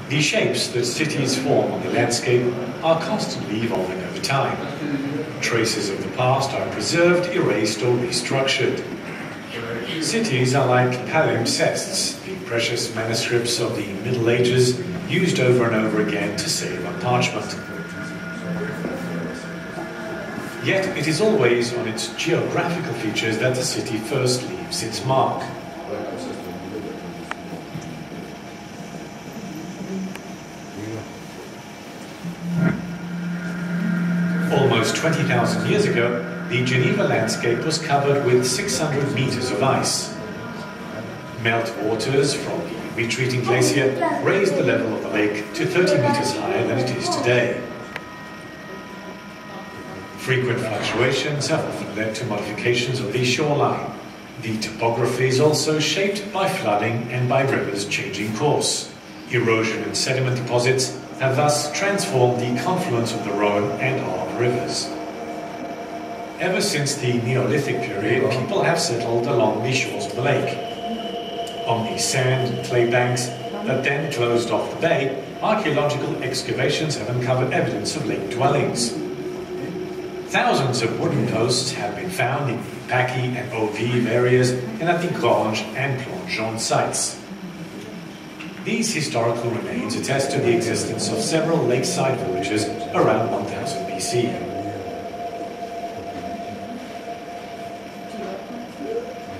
The shapes that cities form on the landscape are constantly evolving over time. Traces of the past are preserved, erased, or restructured. Cities are like palimpsests, the precious manuscripts of the Middle Ages used over and over again to save on parchment. Yet it is always on its geographical features that the city first leaves its mark. Almost 20,000 years ago, the Geneva landscape was covered with 600 meters of ice. Meltwaters from the retreating glacier raised the level of the lake to 30 meters higher than it is today. Frequent fluctuations have often led to modifications of the shoreline. The topography is also shaped by flooding and by rivers changing course. Erosion and sediment deposits have thus transformed the confluence of the Rhone and Arve rivers. Ever since the Neolithic period, people have settled along the shores of the lake. On the sand and clay banks that then closed off the bay, archaeological excavations have uncovered evidence of lake dwellings. Thousands of wooden posts have been found in the Paquis and Eaux-Vives areas and at the Grange and Plongeon sites. These historical remains attest to the existence of several lakeside villages around 1000 BC.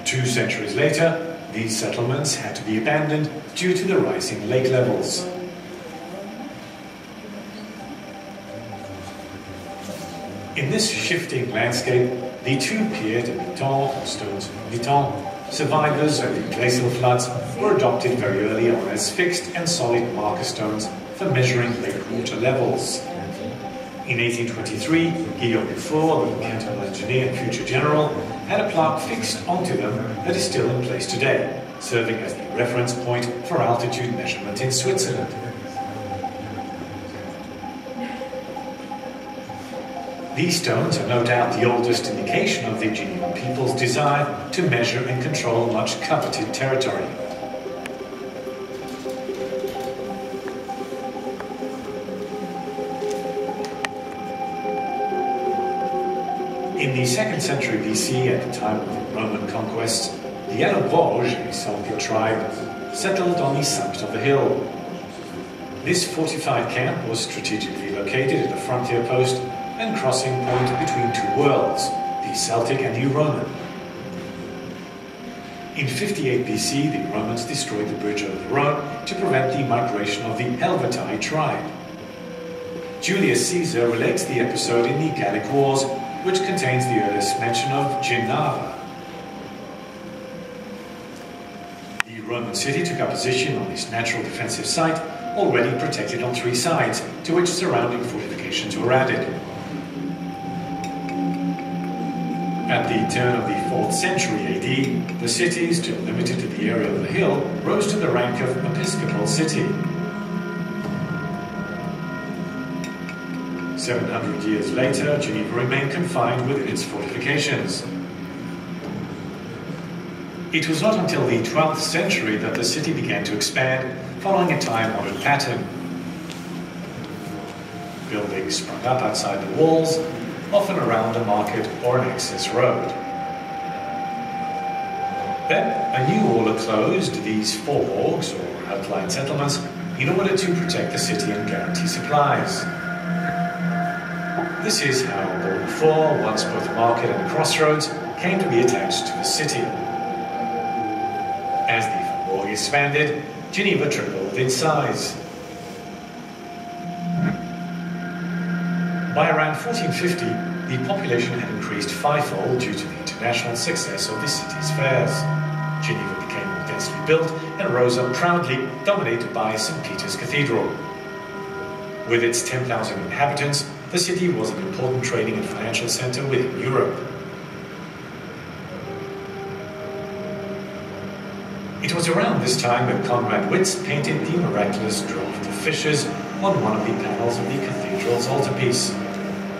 Two centuries later, these settlements had to be abandoned due to the rising lake levels. In this shifting landscape, the two pierres de Miton, or stones of Miton, survivors of the glacial floods, were adopted very early on as fixed and solid marker stones for measuring lake water levels. In 1823, Guillaume Dufour, the cantonal engineer and future general, had a plaque fixed onto them that is still in place today, serving as the reference point for altitude measurement in Switzerland. These stones are no doubt the oldest indication of the Genevan people's desire to measure and control much coveted territory. In the 2nd century BC, at the time of the Roman conquests, the Allobroges, a Celtic tribe, settled on the summit of the hill. This fortified camp was strategically located at the frontier post and crossing point between two worlds, the Celtic and the Roman. In 58 BC, the Romans destroyed the bridge over the Rhone to prevent the migration of the Helvetii tribe. Julius Caesar relates the episode in the Gallic Wars, which contains the earliest mention of Geneva. The Roman city took up position on this natural defensive site, already protected on three sides, to which surrounding fortifications were added. At the turn of the 4th century AD, the city, still limited to the area of the hill, rose to the rank of episcopal city. 700 years later, Geneva remained confined within its fortifications. It was not until the 12th century that the city began to expand, following a time-honored pattern. Buildings sprung up outside the walls, often around a market or an access road. Then, anew all closed these faubourgs, or outlying settlements, in order to protect the city and guarantee supplies. This is how Beaufort, once both a market and a crossroads, came to be attached to the city. As the faubourg expanded, Geneva tripled in size. By around 1450, the population had increased fivefold due to the international success of the city's fairs. Geneva became more densely built and rose up proudly, dominated by St. Peter's Cathedral. With its 10,000 inhabitants, the city was an important trading and financial center within Europe. It was around this time that Conrad Witz painted the miraculous draught of fishes on one of the panels of the cathedral's altarpiece.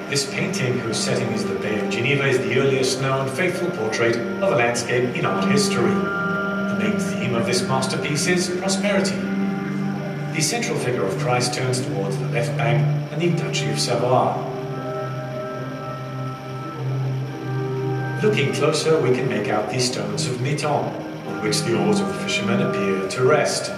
This painting, whose setting is the Bay of Geneva, is the earliest known faithful portrait of a landscape in art history. The main theme of this masterpiece is prosperity. The central figure of Christ turns towards the left bank and the Duchy of Savoy. Looking closer, we can make out the stones of Miton, on which the oars of the fishermen appear to rest.